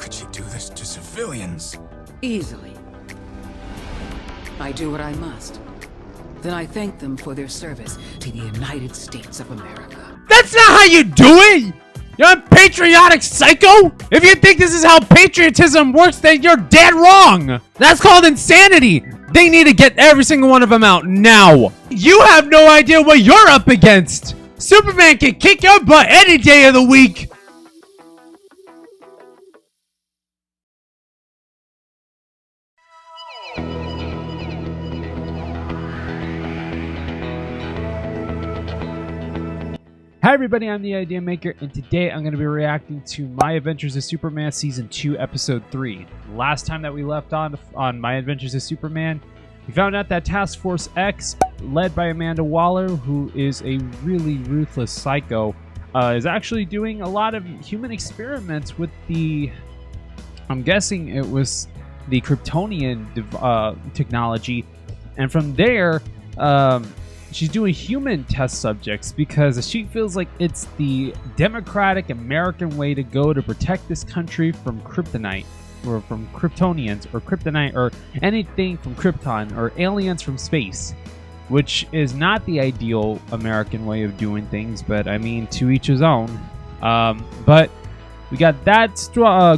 could she do this to civilians? Easily. I do what I must. Then I thank them for their service to the United States of America. That's not how you do it! You're a patriotic psycho! If you think this is how patriotism works, then you're dead wrong! That's called insanity! They need to get every single one of them out now! You have no idea what you're up against! Superman can kick your butt any day of the week! Hi everybody, I'm the Idea Maker, and today I'm going to be reacting to My Adventures of Superman Season 2, Episode 3. Last time that we left on My Adventures of Superman, we found out that Task Force X, led by Amanda Waller, who is a really ruthless psycho, is actually doing a lot of human experiments with the, I'm guessing it was the Kryptonian technology, and from there, she's doing human test subjects because she feels like it's the democratic American way to go to protect this country from kryptonite, or from Kryptonians, or kryptonite, or anything from Krypton, or aliens from space, which is not the ideal American way of doing things, but I mean, to each his own. But we got that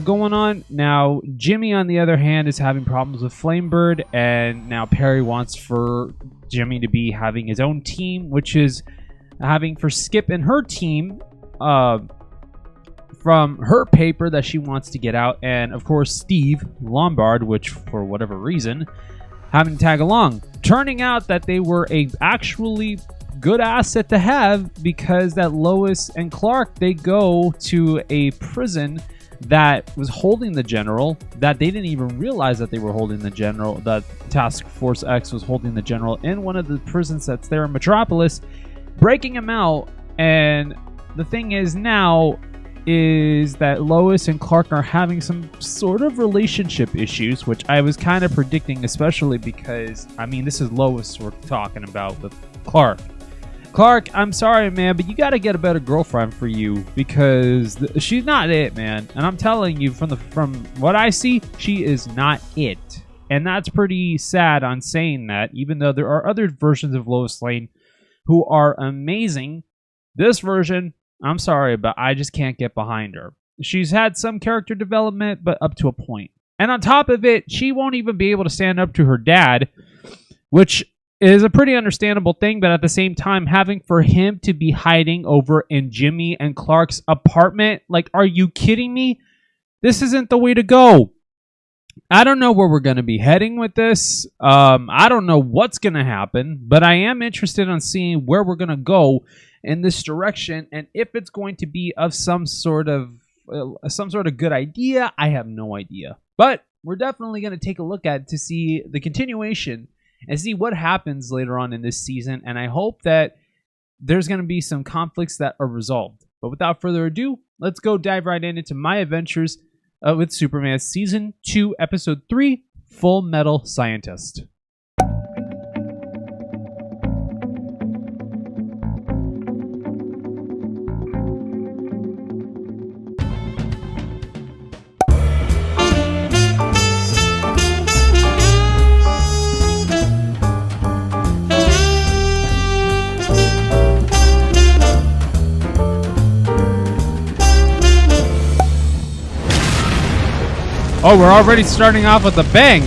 going on. Now, Jimmy, on the other hand, is having problems with Flamebird, and now Perry wants for Jimmy to be having his own team, which is having for Skip and her team from her paper that she wants to get out, and of course Steve Lombard, which for whatever reason having to tag along. Turning out that they were a actually good asset to have, because that Lois and Clark, they go to a prison that was holding the general, that they didn't even realize that they were holding the general, that Task Force X was holding the general in one of the prisons that's there in Metropolis, breaking him out. And the thing is now is that Lois and Clark are having some sort of relationship issues, which I was kind of predicting, especially because, I mean, this is Lois we're talking about with Clark. Clark, I'm sorry, man, but you got to get a better girlfriend for you, because she's not it, man. And I'm telling you, from what I see, she is not it. And that's pretty sad on saying that, even though there are other versions of Lois Lane who are amazing. This version, I'm sorry, but I just can't get behind her. She's had some character development, but up to a point. And on top of it, she won't even be able to stand up to her dad, which is a pretty understandable thing, but at the same time, having for him to be hiding over in Jimmy and Clark's apartment, like, are you kidding me? This isn't the way to go. I don't know where we're going to be heading with this. I don't know what's going to happen, but I am interested in seeing where we're going to go in this direction, and if it's going to be of some sort of good idea. I have no idea, but we're definitely going to take a look at it to see the continuation and see what happens later on in this season. And I hope that there's going to be some conflicts that are resolved. But without further ado, let's go dive right into My Adventures with Superman Season 2, Episode 3, Full Metal Scientist. Oh, we're already starting off with a bang.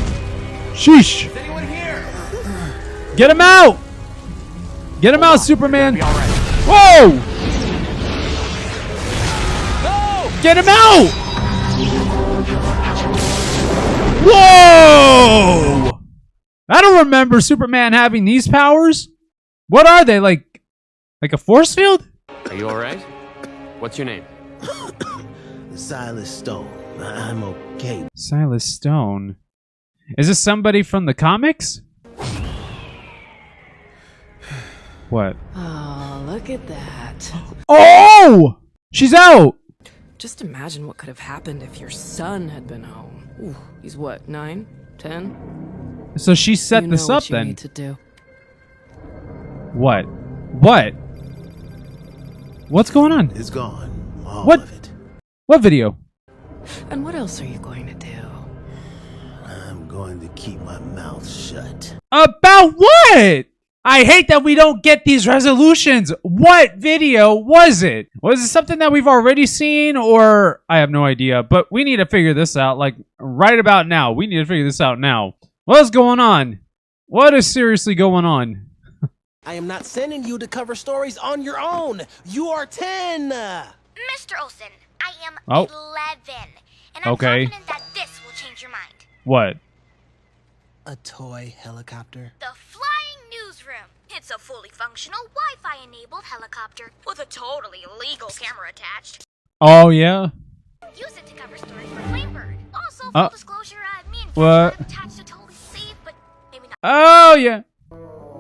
Sheesh. Is anyone here? Get him out. Get him out, Superman. Be all right. Whoa. No! Get him out. Whoa. I don't remember Superman having these powers. What are they, like a force field? Are you all right? What's your name? Silas Stone. I'm okay. Silas Stone. Is this somebody from the comics? What? Oh, look at that. Oh! She's out! Just imagine what could have happened if your son had been home. Ooh, he's what, 9? 10? So she set You this know up what you then. need to do. What? What? What's going on? It's gone. All What? of it. What video? And what else are you going to do? I'm going to keep my mouth shut. About what? I hate that we don't get these resolutions. What video was it? Was it something that we've already seen, or I have no idea, but we need to figure this out, like, right about now. We need to figure this out now. What's going on? What is seriously going on? I am not sending you to cover stories on your own. You are 10. Mr. Olsen, I am Oh. 11, and I'm Okay. confident that this will change your mind. What? A toy helicopter. The Flying Newsroom. It's a fully functional Wi-Fi enabled helicopter with a totally legal camera attached. Oh, yeah? Use it to cover stories for Flamebird. Also, Oh. full disclosure, me and What? Flamebird attached to totally safe, but maybe not. Oh, yeah.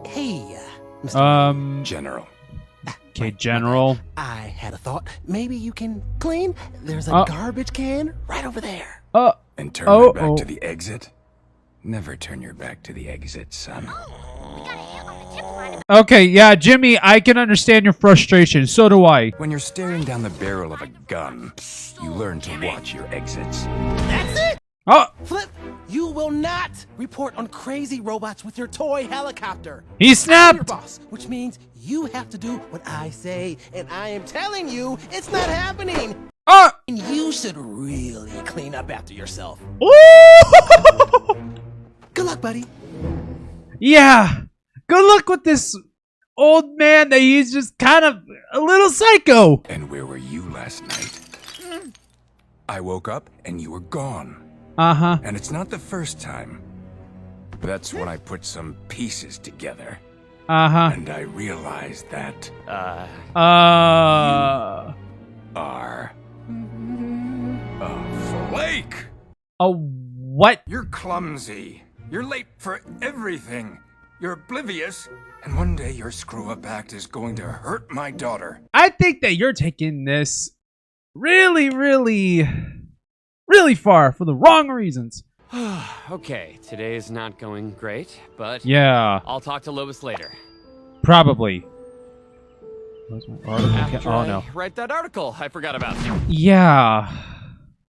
Hey, Mr. General. Okay, General. I had a thought. Maybe you can clean? There's a Oh. garbage can right over there. And turn Oh, my back oh. to the exit? Never turn your back to the exit, son. We got a hit on the tip line. Okay, yeah, Jimmy, I can understand your frustration. So do I. When you're staring down the barrel of a gun, you learn to watch your exits. That's it! Oh, Flip, you will not report on crazy robots with your toy helicopter. he I'm your snapped. boss, which means you have to do what I say. And I am telling you, it's not happening. Oh, And you should really clean up after yourself. ooh. Good luck, buddy. Yeah. Good luck with this old man that he's just kind of a little psycho. And where were you last night? I woke up and you were gone. Uh-huh. And it's not the first time. That's when I put some pieces together. Uh-huh. And I realized that are a flake. A what? You're clumsy. You're late for everything. You're oblivious. And one day your screw-up act is going to hurt my daughter. I think that you're taking this really, really, really far for the wrong reasons. Okay, today is not going great, but Yeah, I'll talk to Lois later. probably. Where's my article? After Oh, I no. write that article I forgot about. Yeah.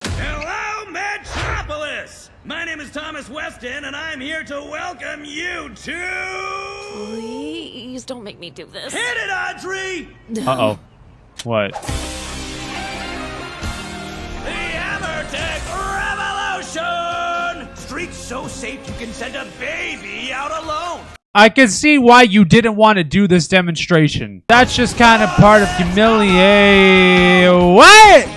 Hello, Metropolis! My name is Thomas Weston, and I'm here to welcome you to... Please don't make me do this. Hit it, Audrey! Uh-oh. What? The Hammertech Revolution! Streets so safe you can send a baby out alone! I can see why you didn't want to do this demonstration. That's just kind of part of humiliate. What?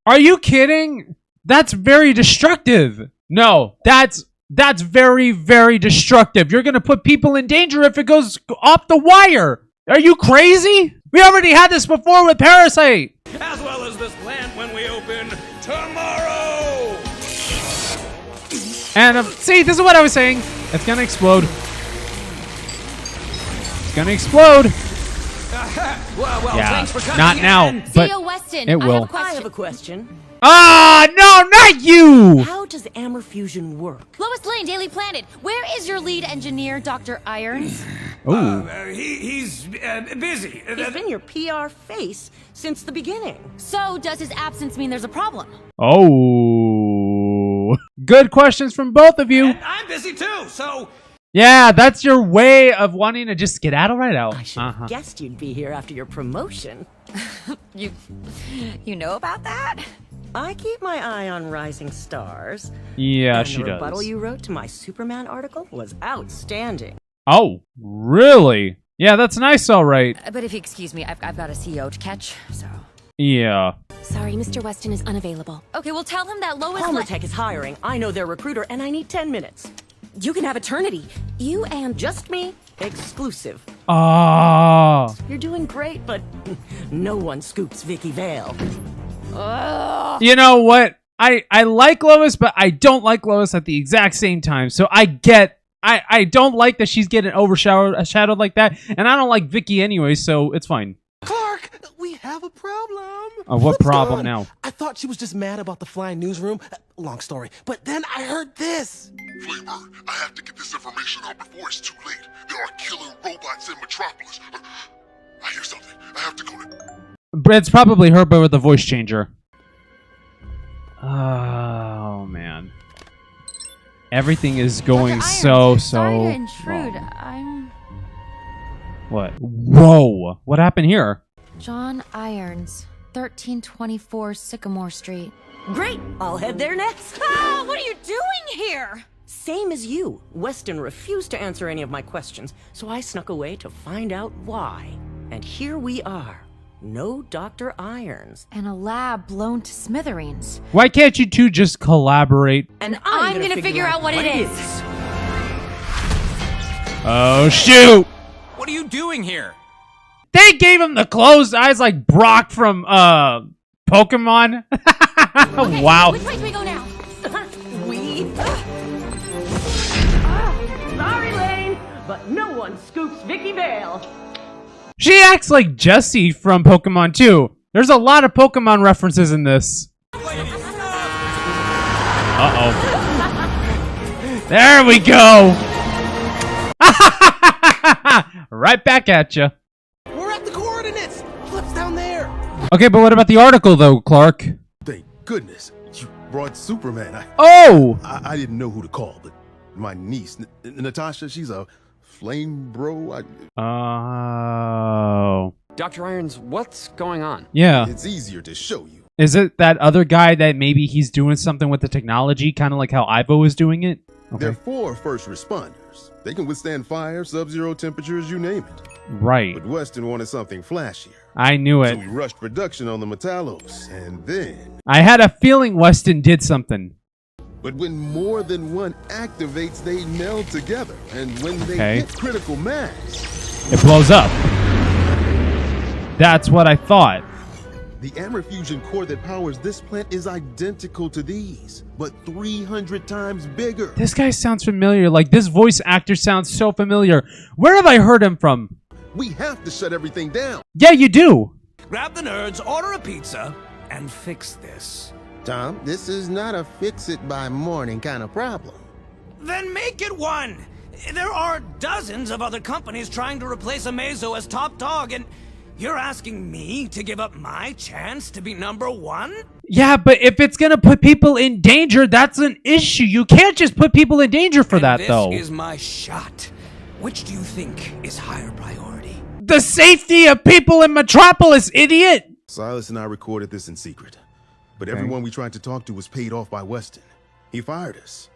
Are you kidding? That's very destructive. No, that's very, very destructive. You're gonna put people in danger if it goes off the wire. Are you crazy? We already had this before with Parasite. As well as this plant when we open tomorrow! And see, this is what I was saying. It's gonna explode. It's gonna explode. Well, Yeah, thanks for coming not now, in. but Theo Weston, it will. I I have a question. Ah, no, not you. How does Amber Fusion work? Lois Lane, Daily Planet. Where is your lead engineer, Dr. Irons? Ooh. He's busy. He's been your PR face since the beginning. So, does his absence mean there's a problem? Oh. Good questions from both of you. And I'm busy too, so... Yeah, that's your way of wanting to just skedaddle right out. I should have guessed you'd be here after your promotion. You know about that? I keep my eye on rising stars. Yeah, and she the rebuttal does. you wrote to my Superman article was outstanding. Oh, really? Yeah, that's nice, all right. But if you excuse me, I've got a CEO to catch, so... Yeah. Sorry, Mr. Weston is unavailable. Okay, well tell him that Lois Palmer Lane... Tech is hiring. I know their recruiter, and I need 10 minutes. You can have eternity. You and... Just me. Exclusive. Ah. You're doing great, but no one scoops Vicky Vale. You know what? I like Lois, but I don't like Lois at the exact same time. So I don't like that she's getting overshadowed like that, and I don't like Vicky anyway, so it's fine. Clark, we have a problem. What What's problem gone? now? I thought she was just mad about the flying newsroom. Long story. But then I heard this. Flamebird, I have to get this information out before it's too late. There are killer robots in Metropolis. I hear something. I have to go. But it's probably her, but with a voice changer. Oh, man. Everything is going so Sorry to wrong. intrude. I'm What? Whoa! What happened here? John Irons, 1324 Sycamore Street. Great! I'll head there next. Ah, what are you doing here? Same as you. Weston refused to answer any of my questions, so I snuck away to find out why. And here we are. No Dr. Irons. And a lab blown to smithereens. Why can't you two just collaborate? And I'm gonna figure out what it is. Oh, shoot! What are you doing here? They gave him the closed eyes like Brock from, Pokemon. Okay, Wow. which way do we go now? Sorry, Lane, but no one scoops Vicky Vale. She acts like Jessie from Pokemon 2. There's a lot of Pokemon references in this. Uh-oh. There we go. Right back at you. We're at the coordinates. Flip's down there. Okay, but what about the article, though, Clark? Thank goodness you brought Superman. I didn't know who to call, but my niece, Natasha, she's a flame bro. Oh. Dr. Irons, what's going on? Yeah. It's easier to show you. Is it that other guy that maybe he's doing something with the technology, kind of like how Ivo is doing it? They're 4 first responders. They can withstand fire, sub-zero temperatures, you name it. Right. But Weston wanted something flashier. I knew So it. we rushed production on the Metallos, and then... I had a feeling Weston did something. But when more than one activates, they meld together. And when they hit critical mass... It blows up. That's what I thought. The Amrifusion core that powers this plant is identical to these, but 300 times bigger. This guy sounds familiar. Like, this voice actor sounds so familiar. Where have I heard him from? We have to shut everything down. Yeah, you do. Grab the nerds, order a pizza, and fix this. Tom, this is not a fix-it-by-morning kind of problem. Then make it one! There are dozens of other companies trying to replace Amazo as top dog, and you're asking me to give up my chance to be #1? Yeah, but if it's gonna put people in danger, that's an issue. You can't just put people in danger for that, though. This is my shot. Which do you think is higher priority? The safety of people in Metropolis, idiot! Silas and I recorded this in secret, but everyone we tried to talk to was paid off by Weston. He fired us.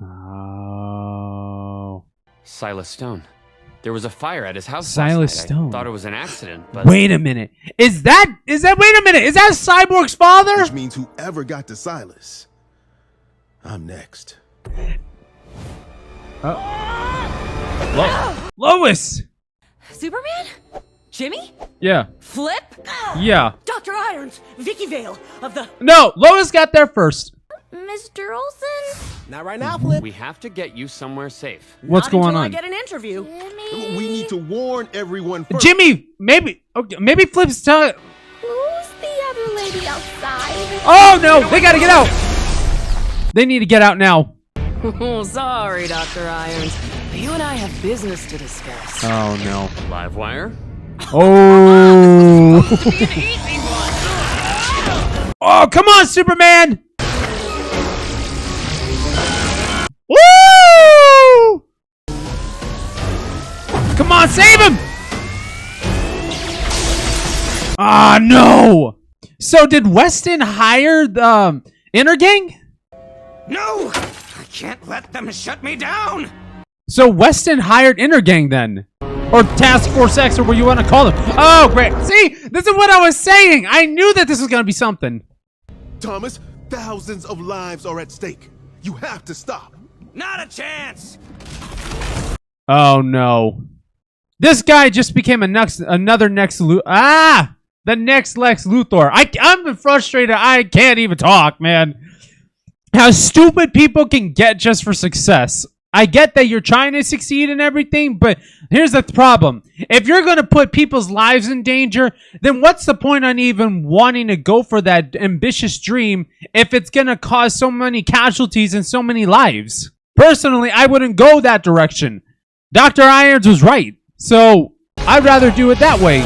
Oh. Silas Stone. There was a fire at his house Silas last night. Stone. I thought it was an accident, but... Wait a minute. Is that, wait a minute. Is that Cyborg's father? Which means whoever got to Silas, I'm next. Lois! Superman? Jimmy? Yeah. Flip? Yeah. Dr. Irons, Vicky Vale of the... No, Lois got there first. Mr. Olson? Not right now, Flip. We have to get you somewhere safe. What's Not going until I on? get an interview. We need to warn everyone first. Jimmy, maybe Flip's telling... Who's the other lady outside? Oh, no, they gotta get out. They need to get out now. Oh, sorry, Dr. Irons. You and I have business to discuss. Oh, no. Livewire? Oh. Oh, come on, Superman. Woo! Come on, save him! Ah, no! So did Weston hire the Inner Gang? No! I can't let them shut me down! So Weston hired Inner Gang then? Or Task Force X, or what you want to call them. Oh, great. See, this is what I was saying. I knew that this was going to be something. Thomas, thousands of lives are at stake. You have to stop. Not a chance! Oh, no. This guy just became the next Lex Luthor. I'm frustrated. I can't even talk, man. How stupid people can get just for success. I get that you're trying to succeed and everything, but here's the problem. If you're going to put people's lives in danger, then what's the point on even wanting to go for that ambitious dream if it's going to cause so many casualties and so many lives? Personally, I wouldn't go that direction. Dr. Irons was right. So, I'd rather do it that way.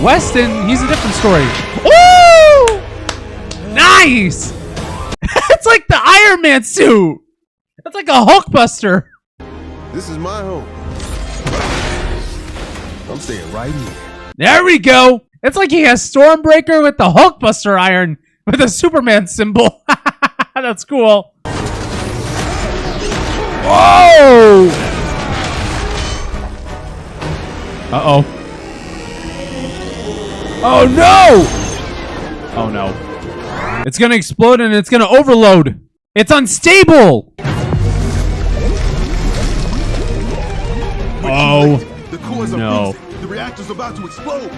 Weston, he's a different story. Woo! Nice! It's like the Iron Man suit. That's like a Hulkbuster. This is my home. I'm staying right here. There we go. It's like he has Stormbreaker with the Hulkbuster iron with a Superman symbol. That's cool. Whoa! Uh-oh. Oh, no! Oh, no. It's gonna explode and it's gonna overload. It's unstable! Oh, The cores are no. freezing. The reactor's about to explode.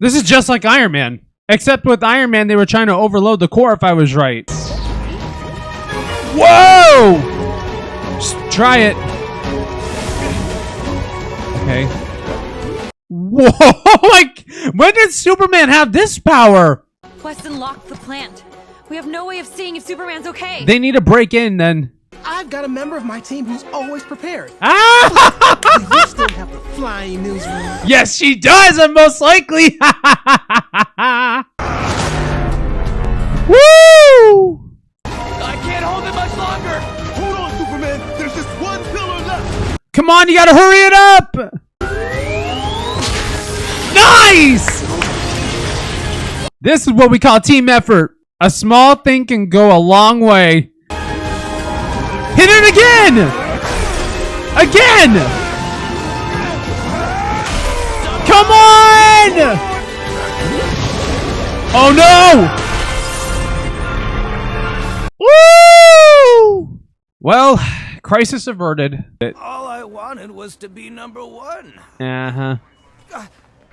This is just like Iron Man. Except with Iron Man, they were trying to overload the core, if I was right. Whoa! Just try it. Okay. Whoa! Like, when did Superman have this power? Weston locked the plant. We have no way of seeing if Superman's okay. They need to break in then. I've got a member of my team who's always prepared. Ah! Do you still have the flying newsroom? Yes, she does, and most likely. Woo! I can't hold it much longer. Hold on, Superman. There's just one pillar left. Come on, you gotta hurry it up! Nice! This is what we call team effort. A small thing can go a long way. Hit it again! Again! Come on! Oh no! Woo! Well, crisis averted. All I wanted was to be #1. Uh-huh.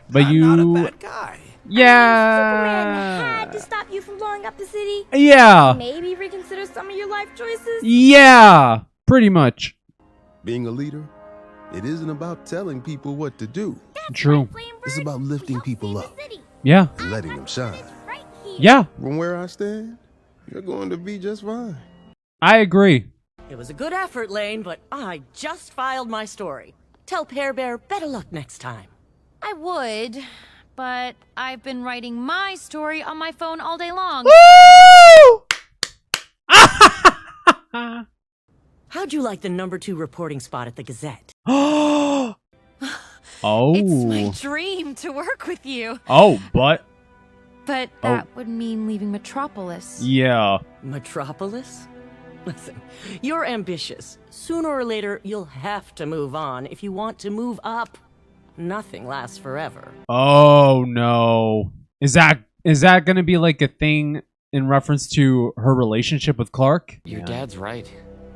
But I'm you... not a bad guy. Yeah. Superman had to stop you from blowing up the city. Yeah. Maybe reconsider some of your life choices. Yeah. Pretty much. Being a leader, it isn't about telling people what to do. True. It's about lifting people up Yeah. and letting them shine. Yeah. From where I stand, you're going to be just fine. I agree. It was a good effort, Lane, but I just filed my story. Tell Pear Bear better luck next time. I would, but I've been writing my story on my phone all day long. Woo! How'd you like the #2 reporting spot at the Gazette? Oh. It's my dream to work with you. Oh, but. But that would mean leaving Metropolis. Yeah. Metropolis? Listen, you're ambitious. Sooner or later, you'll have to move on if you want to move up. Nothing lasts forever. Oh no. Is that gonna be like a thing in reference to her relationship with Clark? Your dad's right.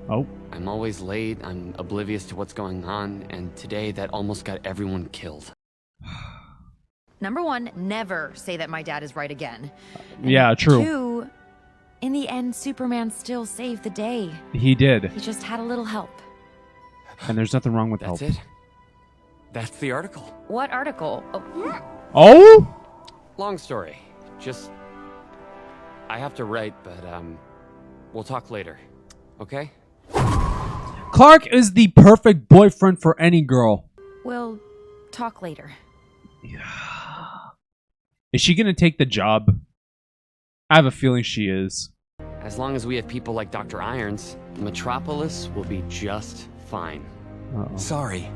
Oh. I'm always late, I'm oblivious to what's going on, and today that almost got everyone killed. #1, never say that my dad is right again. Yeah, true. 2, in the end, Superman still saved the day. He did. He just had a little help. And there's nothing wrong with That's help. it. That's the article. What article? Oh? Long story. Just... I have to write, but, we'll talk later. Okay? Clark is the perfect boyfriend for any girl. We'll talk later. Is she gonna take the job? I have a feeling she is. As long as we have people like Dr. Irons, Metropolis will be just fine. Uh-oh. Sorry,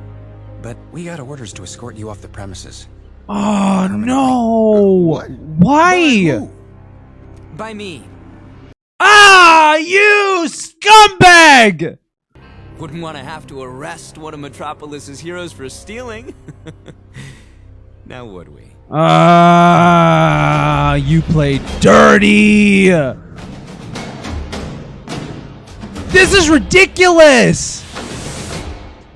but we got orders to escort you off the premises. Oh no! Why? By me. Ah, you scumbag! Wouldn't want to have to arrest one of Metropolis's heroes for stealing. Now would we? Ah, you played dirty. This is ridiculous.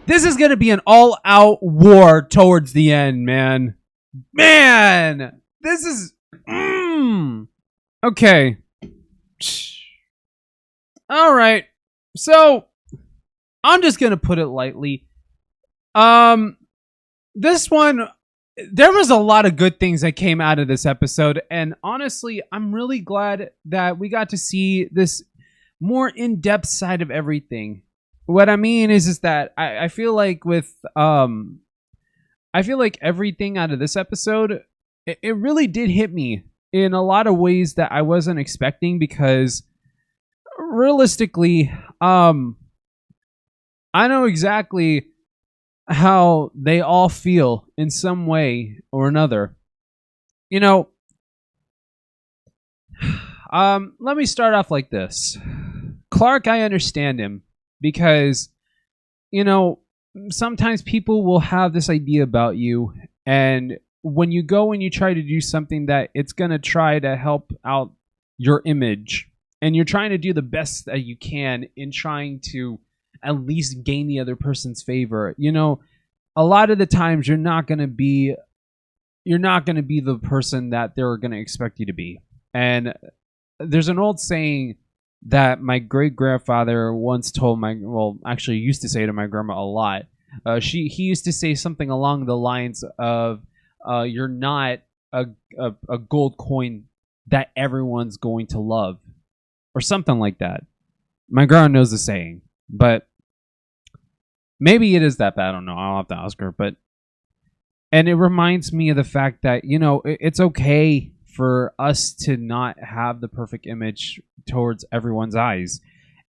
This is gonna be an all-out war towards the end, man. Man, this is okay. All right, so I'm just gonna put it lightly. This one, there was a lot of good things that came out of this episode, and honestly, I'm really glad that we got to see this more in-depth side of everything. What I mean is that I feel like with I I feel like everything out of this episode, it really did hit me in a lot of ways that I wasn't expecting, because realistically, I know exactly how they all feel in some way or another. You know, let me start off like this. Clark, I understand him because, you know, sometimes people will have this idea about you, and when you go and you try to do something that it's going to try to help out your image, and you're trying to do the best that you can in trying to at least gain the other person's favor, you know, a lot of the times you're not going to be the person that they're going to expect you to be. And there's an old saying that my great-grandfather once told actually used to say to my grandma a lot. He used to say something along the lines of, you're not a gold coin that everyone's going to love, or something like that. My grandma knows the saying, but maybe it is that bad. I don't know. I'll have to ask her. And it reminds me of the fact that, you know, it's okay for us to not have the perfect image towards everyone's eyes.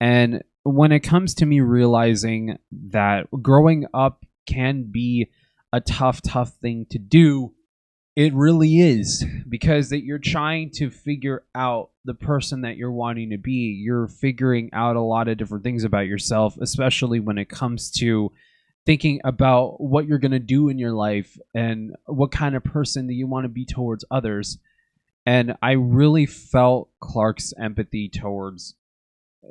And when it comes to me realizing that growing up can be a tough thing to do, it really is, because that you're trying to figure out the person that you're wanting to be. You're figuring out a lot of different things about yourself, especially when it comes to thinking about what you're going to do in your life and what kind of person that you want to be towards others. And I really felt Clark's empathy towards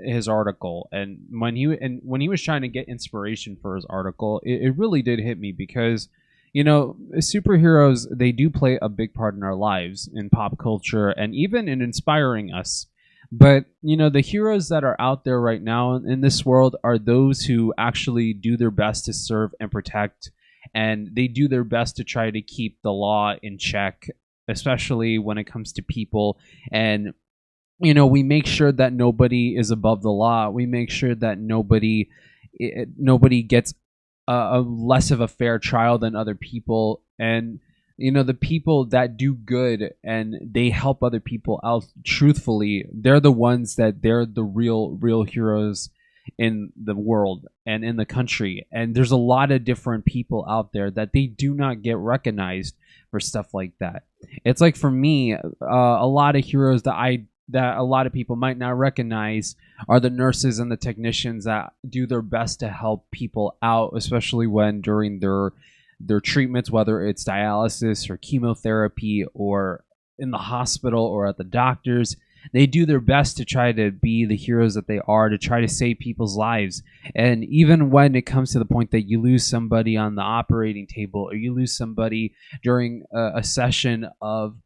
his article, and when he was trying to get inspiration for his article, it really did hit me, because, you know, superheroes, they do play a big part in our lives, in pop culture, and even in inspiring us. But, you know, the heroes that are out there right now in this world are those who actually do their best to serve and protect, and they do their best to try to keep the law in check, especially when it comes to people. And, you know, we make sure that nobody is above the law. We make sure that nobody gets a less of a fair trial than other people. And, you know, the people that do good and they help other people out truthfully, they're the ones that they're the real heroes in the world and in the country. And there's a lot of different people out there that they do not get recognized for stuff like that. It's like, for me, a lot of heroes that a lot of people might not recognize are the nurses and the technicians that do their best to help people out, especially when during their treatments, whether it's dialysis or chemotherapy or in the hospital or at the doctors. They do their best to try to be the heroes that they are, to try to save people's lives. And even when it comes to the point that you lose somebody on the operating table, or you lose somebody during a session of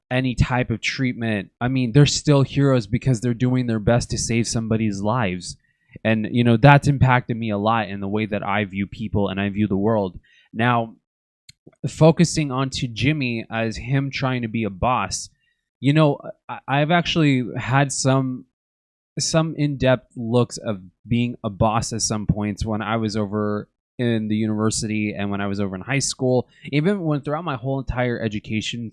any type of treatment, I mean, they're still heroes because they're doing their best to save somebody's lives. And, you know, that's impacted me a lot in the way that I view people and I view the world. Now, focusing onto Jimmy as him trying to be a boss, you know, I've actually had some in-depth looks of being a boss at some points when I was over in the university and when I was over in high school. Even when throughout my whole entire education,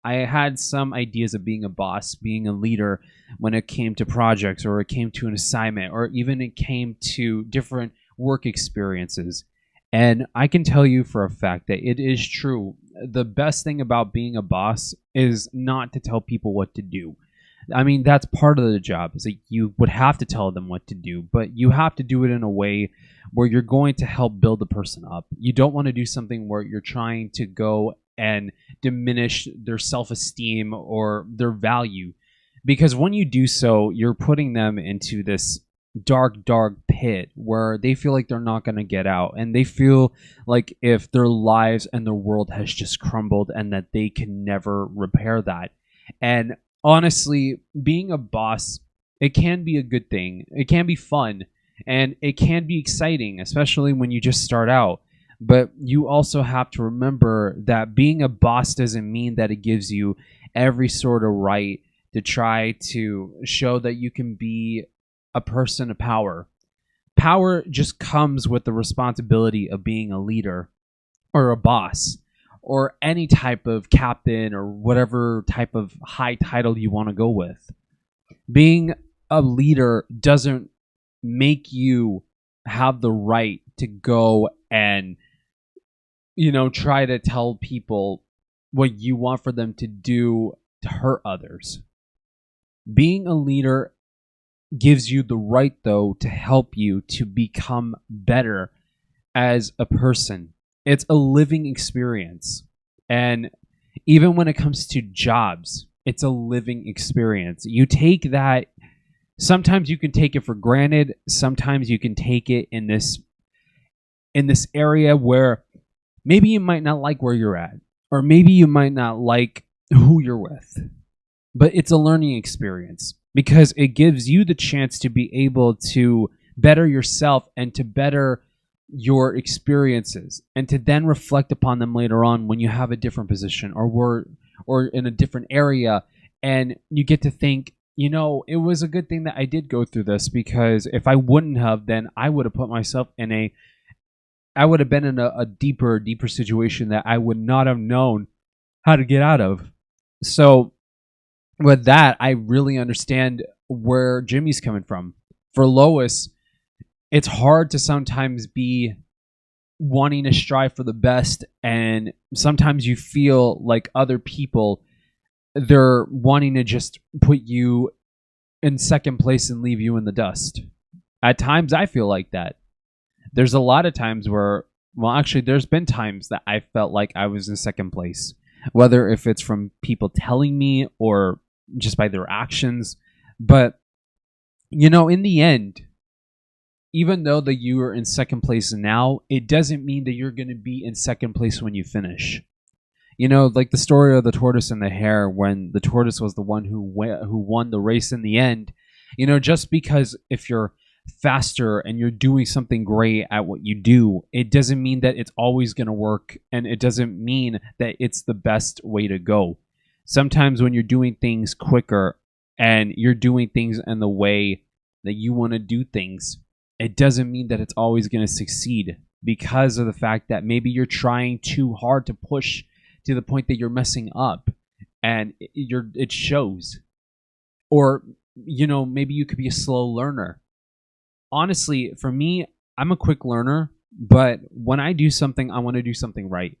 I had some ideas of being a boss, being a leader when it came to projects, or it came to an assignment, or even it came to different work experiences. And I can tell you for a fact that it is true. The best thing about being a boss is not to tell people what to do. I mean, that's part of the job, is that you would have to tell them what to do, but you have to do it in a way where you're going to help build the person up. You don't want to do something where you're trying to go and diminish their self-esteem or their value, because when you do so, you're putting them into this dark pit where they feel like they're not going to get out, and they feel like if their lives and their world has just crumbled and that they can never repair that. And honestly, being a boss, it can be a good thing. It can be fun, and it can be exciting, especially when you just start out. But you also have to remember that being a boss doesn't mean that it gives you every sort of right to try to show that you can be a person of power. Power just comes with the responsibility of being a leader. or a boss or any type of captain or whatever type of high title you want to go with. Being a leader doesn't make you have the right to go and, you know, try to tell people what you want for them to do to hurt others. Being a leader gives you the right, though, to help you to become better as a person. It's a living experience. And even when it comes to jobs, it's a living experience. You take that, sometimes you can take it for granted, sometimes you can take it in this area where maybe you might not like where you're at, or maybe you might not like who you're with. But it's a learning experience because it gives you the chance to be able to better yourself and to better your experiences and to then reflect upon them later on when you have a different position or in a different area, and you get to think, you know, it was a good thing that I did go through this, because if I wouldn't have, then I would have put myself in I would have been in a deeper situation that I would not have known how to get out of. So with that, I really understand where Jimmy's coming from. For Lois, it's hard to sometimes be wanting to strive for the best, and sometimes you feel like other people, they're wanting to just put you in second place and leave you in the dust. At times, I feel like that. There's a lot of times where, well, actually, there's been times that I felt like I was in second place, whether if it's from people telling me or just by their actions. But, you know, in the end, even though that you are in second place now, it doesn't mean that you're going to be in second place when you finish. You know, like the story of the tortoise and the hare, when the tortoise was the one who won the race in the end. You know, just because if you're faster and you're doing something great at what you do, it doesn't mean that it's always going to work, and it doesn't mean that it's the best way to go. Sometimes when you're doing things quicker and you're doing things in the way that you want to do things, it doesn't mean that it's always going to succeed, because of the fact that maybe you're trying too hard to push to the point that you're messing up, and it shows. Or, you know, maybe you could be a slow learner. Honestly, for me, I'm a quick learner, but when I do something, I want to do something right.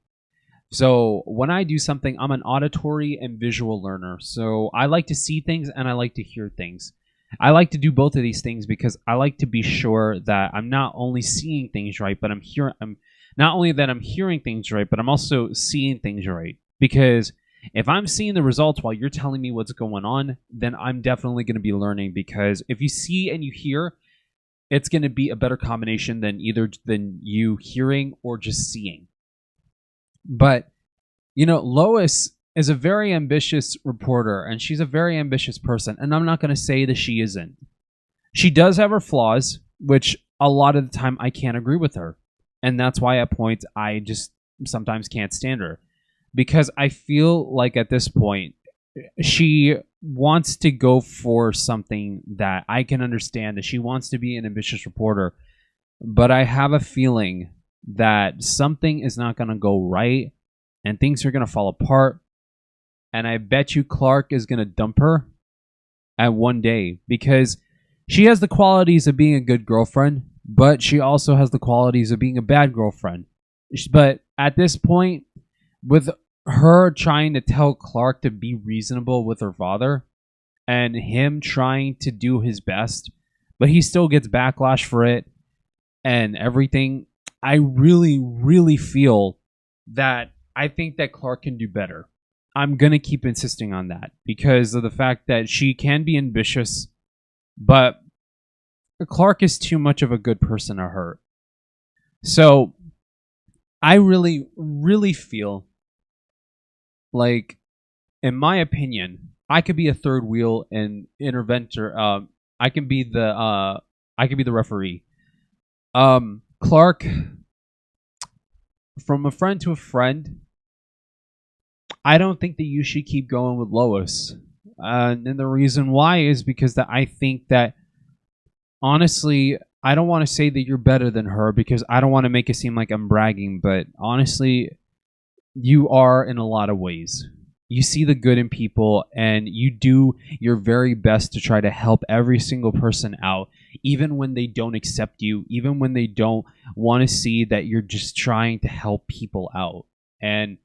So when I do something, I'm an auditory and visual learner. So I like to see things and I like to hear things. I like to do both of these things because I like to be sure that I'm not only seeing things right, but I'm not only that I'm hearing things right, but I'm also seeing things right. Because if I'm seeing the results while you're telling me what's going on, then I'm definitely going to be learning. Because if you see and you hear, it's going to be a better combination than you hearing or just seeing. But, you know, Lois is a very ambitious reporter, and she's a very ambitious person. And I'm not going to say that she isn't. She does have her flaws, which a lot of the time I can't agree with her. And that's why at points I just sometimes can't stand her. Because I feel like at this point, she wants to go for something that I can understand, that she wants to be an ambitious reporter. But I have a feeling that something is not going to go right and things are going to fall apart. And I bet you Clark is going to dump her at one day, because she has the qualities of being a good girlfriend, but she also has the qualities of being a bad girlfriend. But at this point, with her trying to tell Clark to be reasonable with her father and him trying to do his best, but he still gets backlash for it and everything, I really, really feel that I think that Clark can do better. I'm going to keep insisting on that because of the fact that she can be ambitious, but Clark is too much of a good person to hurt. So I really, really feel like, in my opinion, I could be a third wheel and interventor. I can be the referee. Clark, from a friend to a friend, I don't think that you should keep going with Lois. And the reason why is because that I think that, honestly, I don't want to say that you're better than her because I don't want to make it seem like I'm bragging, but honestly, you are in a lot of ways. You see the good in people and you do your very best to try to help every single person out, even when they don't accept you, even when they don't want to see that you're just trying to help people out. And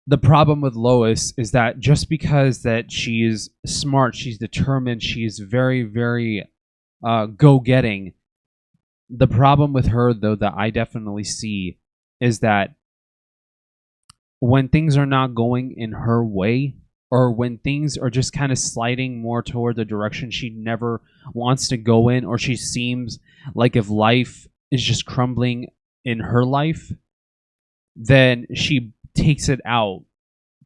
the problem with Lois is that just because that she is smart, she's determined, she's very, very go-getting. The problem with her, though, that I definitely see is that when things are not going in her way, or when things are just kind of sliding more toward the direction she never wants to go in, or she seems like if life is just crumbling in her life, then she takes it out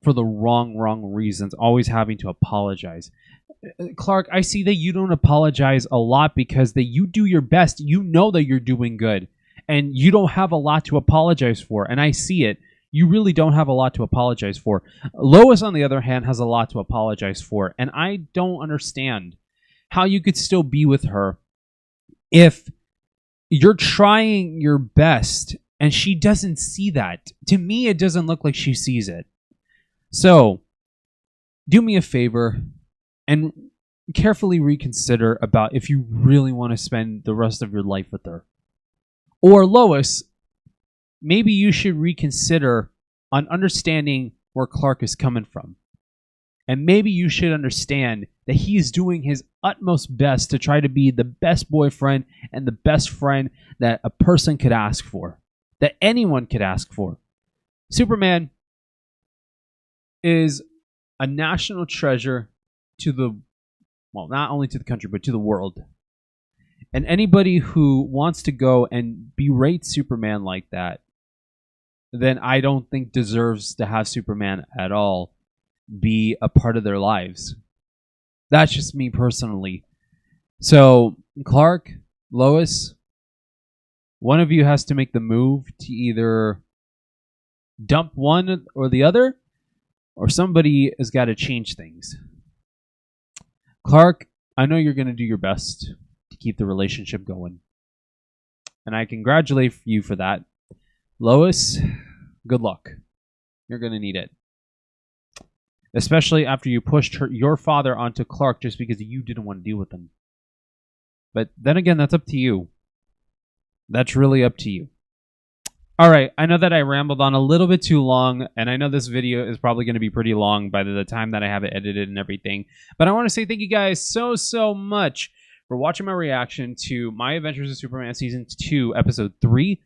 for the wrong reasons, always having to apologize. Clark, I see that you don't apologize a lot because that you do your best. You know that you're doing good, and you don't have a lot to apologize for, and I see it. You really don't have a lot to apologize for. Lois, on the other hand, has a lot to apologize for, and I don't understand how you could still be with her if you're trying your best and she doesn't see that. To me, it doesn't look like she sees it. So, do me a favor and carefully reconsider about if you really want to spend the rest of your life with her. Or Lois, maybe you should reconsider on understanding where Clark is coming from. And maybe you should understand that he is doing his utmost best to try to be the best boyfriend and the best friend that a person could ask for, that anyone could ask for. Superman is a national treasure to the, well, not only to the country, but to the world. And anybody who wants to go and berate Superman like that, then I don't think deserves to have Superman at all be a part of their lives. That's just me personally. So, Clark, Lois, one of you has to make the move to either dump one or the other, or somebody has got to change things. Clark, I know you're going to do your best to keep the relationship going, and I congratulate you for that. Lois, good luck. You're going to need it. Especially after you pushed your father onto Clark just because you didn't want to deal with him. But then again, that's up to you. That's really up to you. Alright, I know that I rambled on a little bit too long, and I know this video is probably going to be pretty long by the time that I have it edited and everything. But I want to say thank you guys so much for watching my reaction to My Adventures of Superman Season 2, Episode 3.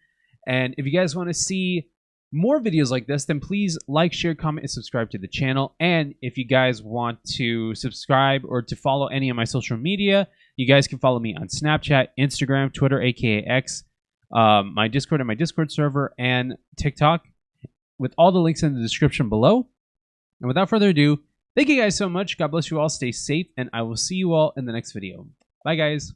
And if you guys want to see more videos like this, then please like, share, comment, and subscribe to the channel. And if you guys want to subscribe or to follow any of my social media, you guys can follow me on Snapchat, Instagram, Twitter, aka X, my Discord and my Discord server, and TikTok, with all the links in the description below. And without further ado, thank you guys so much. God bless you all. Stay safe, and I will see you all in the next video. Bye, guys.